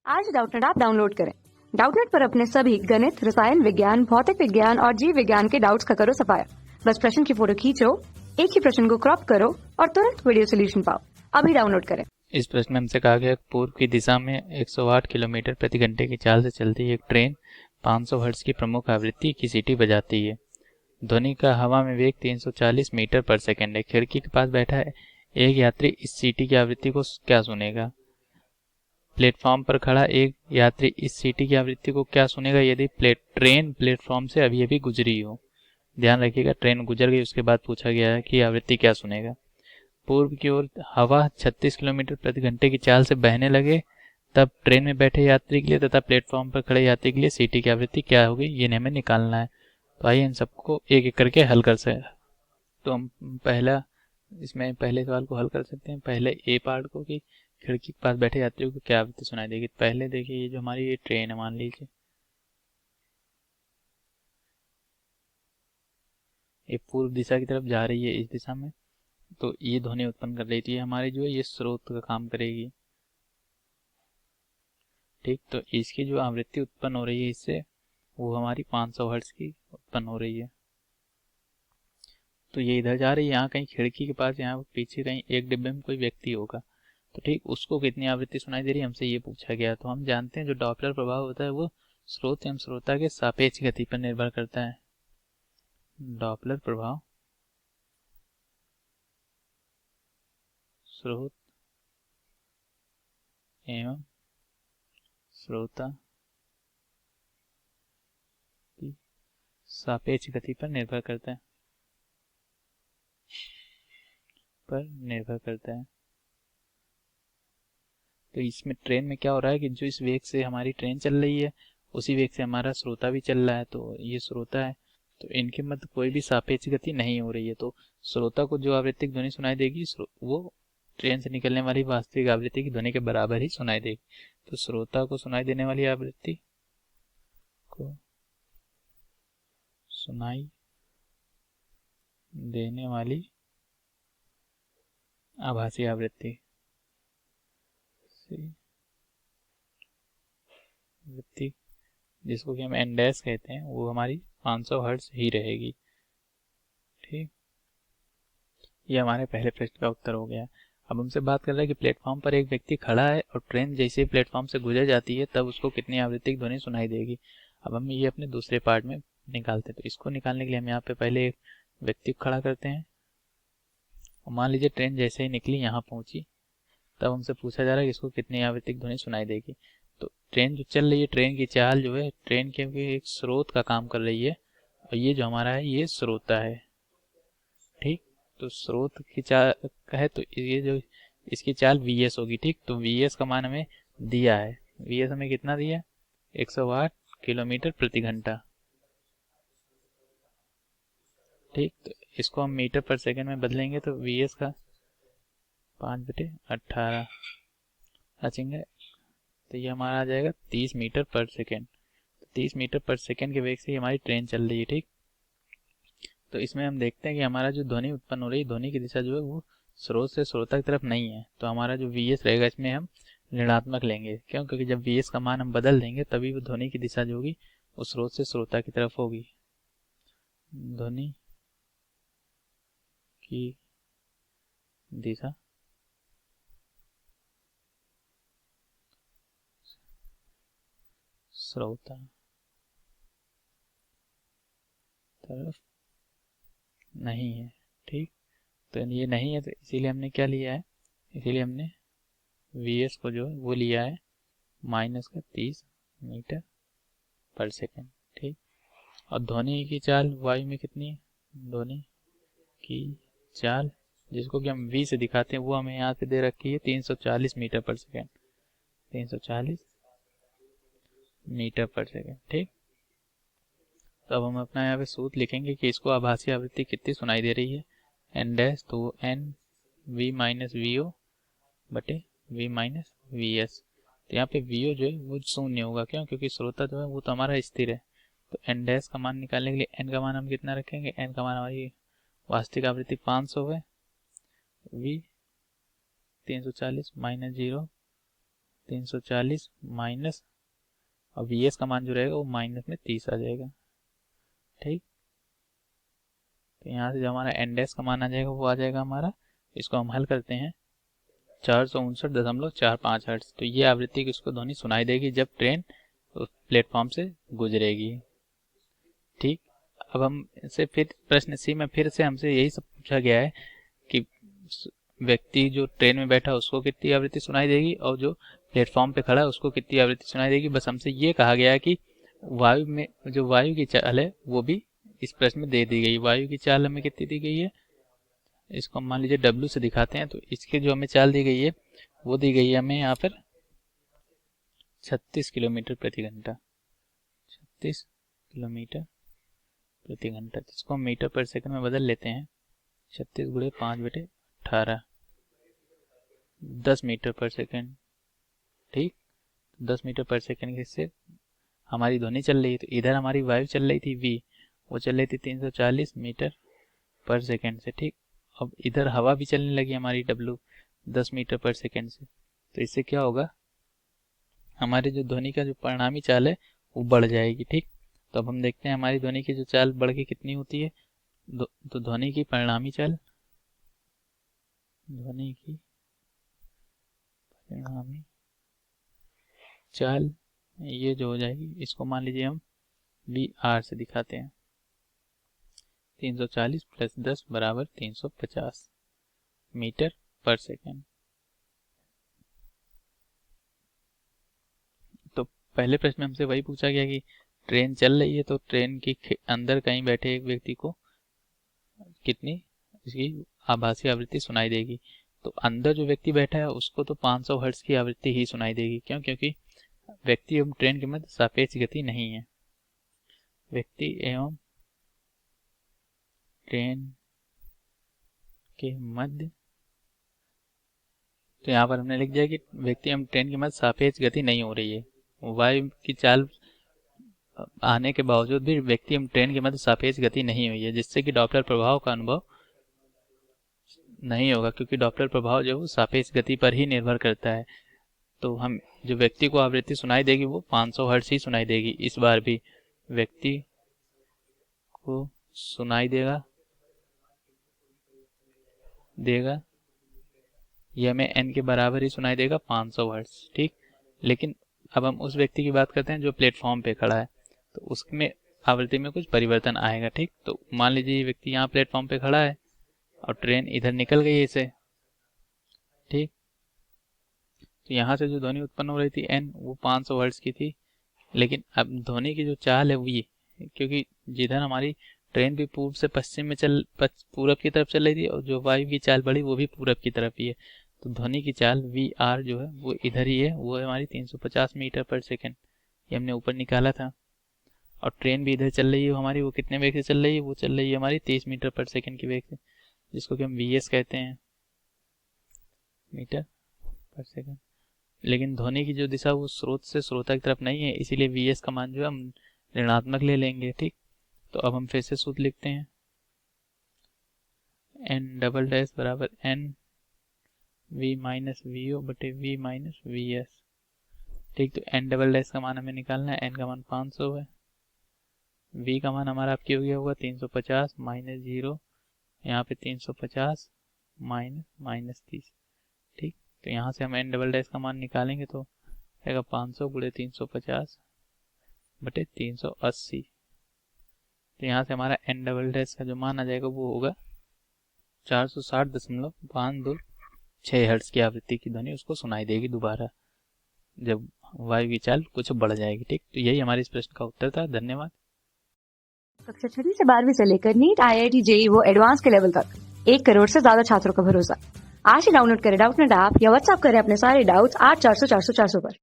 आज Doubtnut app download करें। Doubtnut पर अपने सभी गणित, रसायन विज्ञान, भौतिक विज्ञान और जीव विज्ञान के डाउट्स का करो सफाया। बस प्रश्न की फोटो खींचो, एक ही प्रश्न को क्रॉप करो और तुरंत वीडियो सोल्यूशन पाओ। अभी डाउनलोड करें। इस प्रश्न में हमसे कहा गया पूर्व की दिशा में 108 किलोमीटर प्रति घंटे की चाल से चलती एक ट्रेन 500 हर्ट्ज की प्रमुख आवृत्ति की सीटी बजाती है। ध्वनि का हवा में वेग 340 मीटर पर सेकंड है। खिड़की के पास बैठा है एक यात्री इस सीटी की आवृत्ति को क्या सुनेगा? प्लेटफॉर्म पर खड़ा एक यात्री इस सीटी की आवृत्ति को क्या सुनेगा यदि ट्रेन प्लेटफॉर्म से अभी अभी गुजरी हो? ध्यान रखिएगा, ट्रेन गुजर गई उसके बाद पूछा गया है कि आवृत्ति क्या सुनेगा। पूर्व की ओर हवा 36 किलोमीटर प्रति घंटे की चाल से बहने लगे तब ट्रेन में बैठे यात्री के लिए तथा प्लेटफॉर्म पर खड़े यात्री के लिए सीटी की आवृत्ति क्या होगी, ये हमें निकालना है। तो आइए इन सबको एक एक करके हल कर सकते। तो हम इसमें पहले सवाल को हल कर सकते हैं। पहले ए पार्ट को कि खिड़की के पास बैठे यात्रियों को क्या आवृत्ति सुनाई देगी। पहले देखिए, ये जो हमारी ये ट्रेन है, मान लीजिए ये पूर्व दिशा की तरफ जा रही है इस दिशा में, तो ये ध्वनि उत्पन्न कर रही थी। हमारी जो है ये स्रोत का काम करेगी। ठीक, तो इसकी जो आवृत्ति उत्पन्न हो रही है इससे, वो हमारी 500 हर्ट्ज की उत्पन्न हो रही है। तो ये इधर जा रही है, यहाँ कहीं खिड़की के पास, यहाँ पीछे कहीं एक डिब्बे में कोई व्यक्ति होगा, तो ठीक उसको कितनी आवृत्ति सुनाई दे रही है हमसे ये पूछा गया। तो हम जानते हैं जो डॉपलर प्रभाव होता है वो स्रोत एवं श्रोता के सापेक्ष गति पर निर्भर करता है। डॉपलर प्रभाव स्रोत एवं श्रोता की सापेक्ष गति पर निर्भर करता है। तो इसमें ट्रेन में क्या हो रहा है कि जो इस वेग से हमारी ट्रेन चल रही है उसी वेग से हमारा श्रोता भी चल रहा है, तो ये श्रोता है। तो इनके मध्य कोई भी सापेक्ष गति नहीं हो रही है, तो श्रोता को जो आवृत्तिक ध्वनि सुनाई देगी वो ट्रेन से निकलने वाली वास्तविक आवृत्ति की ध्वनि के बराबर ही सुनाई देगी। तो श्रोता को सुनाई देने वाली आवृत्ति को सुनाई देने वाली आभासी आवृत्ति जिसको कि हम एन डैश कहते हैं, वो हमारी 500 हर्ट्ज ही रहेगी। ठीक, ये हमारे पहले प्रश्न का उत्तर हो गया। अब हमसे बात कर रहा है कि प्लेटफॉर्म पर एक व्यक्ति खड़ा है और ट्रेन जैसे ही प्लेटफॉर्म से गुजर जाती है तब उसको कितनी आवृत्तिक ध्वनि सुनाई देगी। अब हम ये अपने दूसरे पार्ट में निकालते हैं। तो इसको निकालने के लिए हम यहाँ पे पहले एक व्यक्ति को खड़ा करते हैं और मान लीजिए ट्रेन जैसे ही निकली यहाँ पहुंची तब हमसे पूछा जा रहा है कि इसको कितनी आवृत्तिक ध्वनि सुनाई देगी। तो ट्रेन जो चल रही है, ट्रेन की चाल जो है ट्रेन के एक स्रोत का काम कर रही है और ये जो हमारा है ये श्रोता है। ठीक, तो स्रोत की चाल है तो ये जो इसकी चाल Vs होगी। ठीक, तो Vs का मान हमें दिया है। Vs हमें कितना दिया? 108 किलोमीटर प्रति घंटा। ठीक, तो इसको हम मीटर पर सेकंड में बदलेंगे तो Vs का 5/18 रचेंगे तो ये हमारा आ जाएगा 30 मीटर पर सेकेंड। तो 30 मीटर पर सेकेंड के वेग से हमारी ट्रेन चल रही है। ठीक, तो इसमें हम देखते हैं कि हमारा जो ध्वनि उत्पन्न हो रही है, ध्वनि की दिशा जो है वो स्रोत से श्रोता की तरफ नहीं है। तो हमारा जो Vs रहेगा इसमें हम ऋणात्मक लेंगे। क्यों? क्योंकि जब Vs का मान हम बदल देंगे तभी वो ध्वनि की दिशा जो होगी वो स्रोत से श्रोता की तरफ होगी। ध्वनि की दिशा श्रोता तरफ नहीं है। ठीक, तो ये नहीं है तो इसीलिए हमने क्या लिया है, इसीलिए हमने Vs को जो है वो लिया है माइनस का 30 मीटर पर सेकेंड। ठीक, और ध्वनि की चाल वायु में कितनी है? ध्वनि की चाल जिसको कि हम V से दिखाते हैं वो हमें यहाँ पे दे रखी है 340 मीटर पर सेकेंड। 340 मीटर पर सेकेंड। ठीक, तो अब हम अपना यहाँ पे सूत्र लिखेंगे कि इसको आभासी आवृत्ति कितनी सुनाई दे रही है, एन डैश, तो N V minus V O बटे वी माइनस वी एस। तो यहाँ पे वी ओ जो है वो शून्य होगा। क्यों? क्योंकि श्रोता जो है वो तो हमारा स्थिर है। तो एन डैश का मान निकालने के लिए एन का मान हम कितना रखेंगे? एन का मान हमारी वास्तविक आवृत्ति 500 है, वी 340 माइनस 0 340 माइनस, और VS का मान जो रहेगा वो माइनस में 30 आ जाएगा। ठीक, तो यहाँ से जो हमारा एन डैश का मान आ जाएगा वो आ जाएगा हमारा, इसको हम हल करते हैं, 459.45 हर्ट्ज। तो ये आवृत्ति किसको ध्वनि सुनाई देगी जब ट्रेन उस प्लेटफॉर्म से गुजरेगी। ठीक, अब हम से फिर प्रश्न सी में फिर से हमसे यही सब पूछा गया है कि व्यक्ति जो ट्रेन में बैठा उसको कितनी आवृत्ति सुनाई देगी और जो प्लेटफॉर्म पे खड़ा है उसको कितनी आवृत्ति सुनाई देगी। बस हमसे ये कहा गया है कि वायु में जो वायु की चाल है वो भी इस प्रश्न में दे दी गई। वायु की चाल हमें कितनी दी गई है, इसको हम मान लीजिए W से दिखाते हैं। तो इसके जो हमें चाल दी गई है वो दी गई है हमें यहाँ पर 36 किलोमीटर प्रति घंटा, 36 किलोमीटर प्रति घंटा, जिसको हम मीटर पर सेकंड में बदल लेते हैं। 36 गुणे 5/18, 10 मीटर पर सेकंड। ठीक, 10 मीटर पर सेकंड से हमारी ध्वनि चल रही है। तो इधर हमारी वायु चल रही थी V, वो चल रही थी 340 मीटर पर सेकंड से। ठीक, अब इधर हवा भी चलने लगी हमारी W 10 मीटर पर सेकंड से। तो इससे क्या होगा, हमारे जो ध्वनि का जो परिणामी चाल है वो बढ़ जाएगी। ठीक, तो अब हम देखते हैं हमारी ध्वनि की जो चाल बढ़ के कितनी होती है। तो ध्वनि की परिणामी चाल, ध्वनि की परिणामी चाल ये जो हो जाएगी, इसको मान लीजिए हम VR से दिखाते हैं। 340 प्लस 10 बराबर 350 मीटर पर सेकेंड। तो पहले प्रश्न में हमसे वही पूछा गया कि ट्रेन चल रही है तो ट्रेन के अंदर कहीं बैठे एक व्यक्ति को कितनी इसकी आभासी आवृत्ति सुनाई देगी। तो अंदर जो व्यक्ति बैठा है उसको तो 500 हर्ट्ज की आवृत्ति ही सुनाई देगी। क्यों? क्योंकि व्यक्ति एवं ट्रेन के मध्य सापेक्ष गति नहीं है। व्यक्ति एवं ट्रेन के मध्य, तो यहाँ पर हमने लिख दिया कि व्यक्ति एवं ट्रेन के मध्य सापेक्ष गति नहीं हो रही है। वायु की चाल आने के बावजूद भी व्यक्ति एवं ट्रेन के मध्य सापेक्ष गति नहीं हुई है, जिससे कि डॉपलर प्रभाव का अनुभव नहीं होगा, क्योंकि डॉपलर प्रभाव जो है सापेक्ष गति पर ही निर्भर करता है। तो हम जो व्यक्ति को आवृत्ति सुनाई देगी वो 500 हर्ट्ज ही सुनाई देगी। इस बार भी व्यक्ति को सुनाई देगा ये हमें n के बराबर ही सुनाई देगा 500 हर्ट्ज। ठीक, लेकिन अब हम उस व्यक्ति की बात करते हैं जो प्लेटफॉर्म पे खड़ा है, तो उसमें आवृत्ति में कुछ परिवर्तन आएगा। ठीक, तो मान लीजिए ये व्यक्ति यहाँ प्लेटफॉर्म पे खड़ा है और ट्रेन इधर निकल गई है इसे। ठीक, तो यहाँ से जो ध्वनि उत्पन्न हो रही थी n वो 500 हर्ट्ज की थी, लेकिन अब ध्वनि की जो चाल है वो ये, क्योंकि जिधर हमारी ट्रेन भी पूर्व से पश्चिम में पूरब की तरफ चल रही थी और जो वायु की चाल बढ़ी वो भी पूरब की तरफ ही है। तो ध्वनि की चाल VR जो है वो इधर ही है, वो है हमारी 350 मीटर पर सेकंड, ये हमने ऊपर निकाला था। और ट्रेन भी इधर चल रही है हमारी, वो कितने वेग से चल रही है, वो चल रही है हमारी 30 मीटर पर सेकंड की वेग से, जिसको कि हम VS कहते हैं, मीटर पर सेकंड। लेकिन ध्वनि की जो दिशा वो स्रोत से श्रोता की तरफ नहीं है, इसीलिए VS का मान जो है हम ऋणात्मक ले लेंगे। ठीक, तो अब हम फिर से सूत्र लिखते हैं, n डबल डैश बराबर n V माइनस VO बटे V माइनस VS। ठीक, तो n डबल डैश का मान हमें निकालना है, n का मान 500 है, V का मान हमारा आपकी हो गया होगा 350 माइनस 0, यहाँ पे 350 माइनस 30। ठीक, तो यहाँ से हम n डबल डैश का मान निकालेंगे तो आएगा 500 गुणे 350 बटे 380। तो यहाँ से हमारा n डबल डैश का जो मान आ जाएगा वो होगा 460.526 हर्ट्ज की आवृत्ति की ध्वनि उसको सुनाई देगी दोबारा, जब वायु की चाल कुछ बढ़ जाएगी। ठीक, तो यही हमारे इस प्रश्न का उत्तर था। धन्यवाद। कक्षा 6 से 12वीं से लेकर नीट, IIT, JEE वो एडवांस के लेवल तक 1 करोड़ से ज्यादा छात्रों का भरोसा। आज ही डाउनलोड करें डाउटनेट ऐप या व्हाट्सएप करें अपने सारे डाउट्स 8400 400 400 पर।